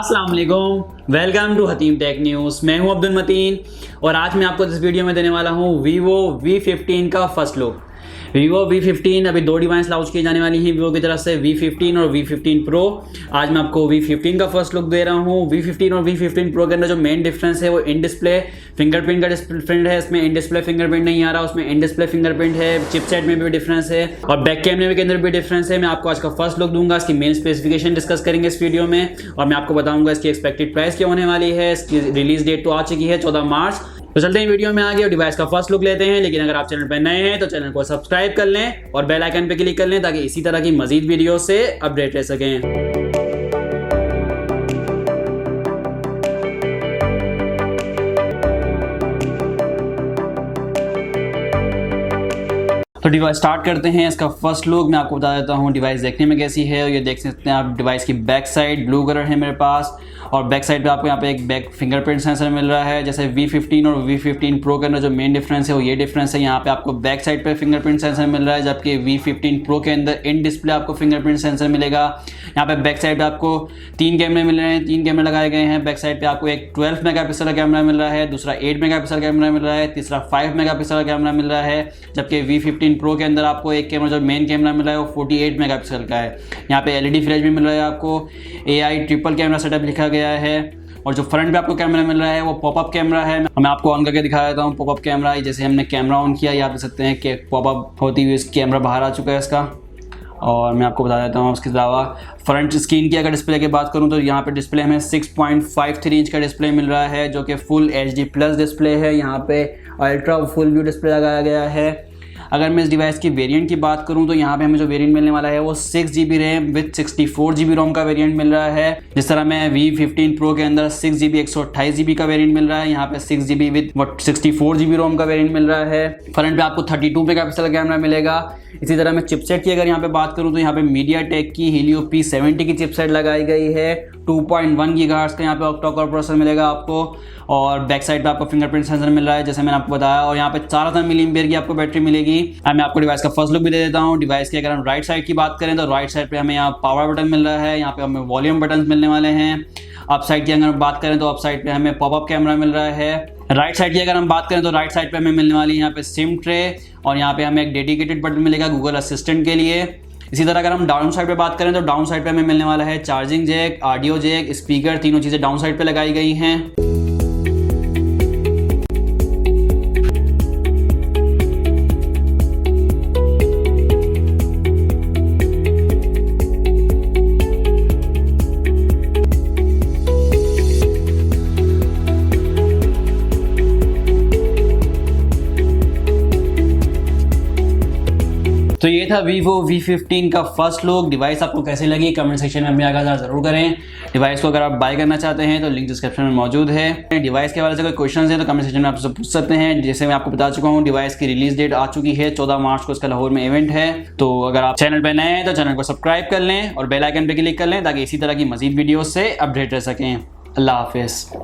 अस्सलाम वालेकुम, welcome to Hatim tech news. मैं हूं अब्दुल मतीन और आज मैं आपको इस वीडियो में देने वाला हूं वीवो V15 का फर्स्ट लुक। वीवो V15 अभी दो डिवाइस लॉन्च की जाने वाली हैं वीवो की तरफ से, V15 और V15 Pro। आज मैं आपको V15 का फर्स्ट लुक दे रहा हूं। V15 और V15 Pro के अंदर जो मेन डिफरेंस है वो इन डिस्प्ले फिंगरप्रिंट का डिफरेंट है। इसमें इन डिस्प्ले फिंगरप्रिंट नहीं आ रहा, उसमें इन डिस्प्ले फिंगरप्रिंट है। चिपसेट में भी डिफरेंस है और बैक कैमरे के अंदर भी डिफरेंस है। मैं आपको आज का फर्स्ट लुक दूंगा, इसकी मेन स्पेसिफिकेशन डिस्कस करेंगे इस वीडियो में और मैं आपको बताऊंगा इसकी एक्सपेक्टेड प्राइस क्या होने वाली है। इसकी रिलीज डेट तो आ चुकी है 14 मार्च। तो चलते हैं वीडियो में आगे और डिवाइस का फर्स्ट लुक लेते हैं। लेकिन अगर आप चैनल पर नए हैं तो चैनल को सब्सक्राइब कर लें और बेल आइकन पे क्लिक कर लें ताकि इसी तरह की मजीद वीडियो से अपडेट रह सकें। तो डिवाइस स्टार्ट करते हैं। इसका फर्स्ट लुक मैं आपको बता देता हूँ डिवाइस देखने में कैसी है। ये देख सकते हैं आप, डिवाइस की बैक साइड ब्लू कलर है मेरे पास और बैक साइड पे आपको यहाँ पे एक बैक फिंगरप्रिंट सेंसर मिल रहा है। जैसे V15 और V15 Pro के अंदर जो मेन डिफरेंस है वो ये डिफरेंस है, यहाँ पे आपको बैक साइड पे फिंगरप्रिंट सेंसर मिल रहा है, जबकि V15 Pro के अंदर इन डिस्प्ले आपको फिंगरप्रिंट सेंसर मिलेगा। यहाँ पे बैक साइड पे आपको 3 कैमरे मिल रहे हैं, 3 कैमरे लगाए गए हैं। बैक साइड पे आपको एक 12 मेगापिक्सल का कैमरा मिल रहा है, दूसरा 8 मेगापिक्सल कैमरा मिल रहा है, तीसरा 5 मेगापिक्सल का कैमरा मिल रहा है। जबकि V15 Pro के अंदर आपको एक कैमरा जो मेन कैमरा मिल रहा है वो 48 मेगापिक्सल का है। यहाँ पे LED फ्लैश भी मिल रहा है आपको, AI ट्रिपल कैमरा सेटअप लिखा गया है और जो फ्रंट पे आपको कैमरा मिल रहा है वो पॉपअप कैमरा है। मैं आपको ऑन करके दिखा देता हूँ पॉपअप कैमरा। जैसे हमने कैमरा ऑन किया, आप देख सकते हैं कि पॉपअप होती हुई कैमरा बाहर आ चुका है इसका। और मैं आपको बता देता हूँ उसके अलावा फ्रंट स्क्रीन की अगर डिस्प्ले की बात करूँ तो यहाँ पे डिस्प्ले हमें 6.53 इंच का डिस्प्ले मिल रहा है जो कि फुल HD+ डिस्प्ले है। यहाँ पे अल्ट्रा फुल व्यू डिस्प्ले लगाया गया है। अगर मैं इस डिवाइस की वेरिएंट की बात करूं तो यहाँ पे हमें जो वेरिएंट मिलने वाला है वो 6GB रैम विद 64GB रोम का वेरिएंट मिल रहा है। जिस तरह मैं V15 Pro के अंदर 6GB 128GB का वेरिएंट मिल रहा है, यहाँ पे 6GB विद 64GB रोम का वेरिएंट मिल रहा है। फ्रंट पे आपको 32 मेगापिक्सल का कैमरा मिलेगा। इसी तरह मैं चिपसेट की अगर यहाँ पे बात करूँ तो यहाँ पे MediaTek की Helio P70 की चिपसेट लगाई गई है। 2.1 गीगाहर्ट्ज़ का यहाँ पे ऑक्टा कोर प्रोसेसर मिलेगा आपको और बैक साइड पे आपको फिंगरप्रिंट सेंसर मिल रहा है जैसे मैंने आपको बताया। और यहाँ पे 4000 mAh की आपको बैटरी मिलेगी। मैं आपको डिवाइस का फर्स्ट लुक भी दे देता हूँ। डिवाइस की अगर हम राइट साइड की बात करें तो राइट साइड पे हमें यहाँ पावर बटन मिल रहा है, यहाँ पे हमें वॉल्यूम बटन मिलने वाले हैं। अप साइड की अगर बात करें तो अप साइड पे हमें पॉपअप कैमरा मिल रहा है। राइट साइड की अगर हम बात करें तो राइट साइड पे हमें मिलने वाली है यहाँ पे सिम ट्रे और यहाँ पे हमें एक डेडिकेटेड बटन मिलेगा गूगल असिस्टेंट के लिए। इसी तरह अगर हम डाउन साइड पे बात करें तो डाउन साइड पे हमें मिलने वाला है charging jack, audio jack, speaker, तीनों चीज़ें डाउन साइड पे लगाई गई हैं। तो ये था वीवो V15 का फर्स्ट लुक। डिवाइस आपको कैसी लगी कमेंट सेक्शन में हमें आगाह ज़रूर करें। डिवाइस को अगर आप बाय करना चाहते हैं तो लिंक डिस्क्रिप्शन में मौजूद है। डिवाइस के हवाले से कोई क्वेश्चन है तो कमेंट सेक्शन में आपसे पूछ सकते हैं। जैसे मैं आपको बता चुका हूँ डिवाइस की रिलीज डेट आ चुकी है 14 मार्च को, इसका लाहौर में इवेंट है। तो अगर आप चैनल पर नए हैं तो चैनल को सब्सक्राइब कर लें और बेल आइकन पर क्लिक कर लें ताकि इसी तरह की मजीद वीडियो से अपडेट रह सकें। अल्लाह हाफिज़।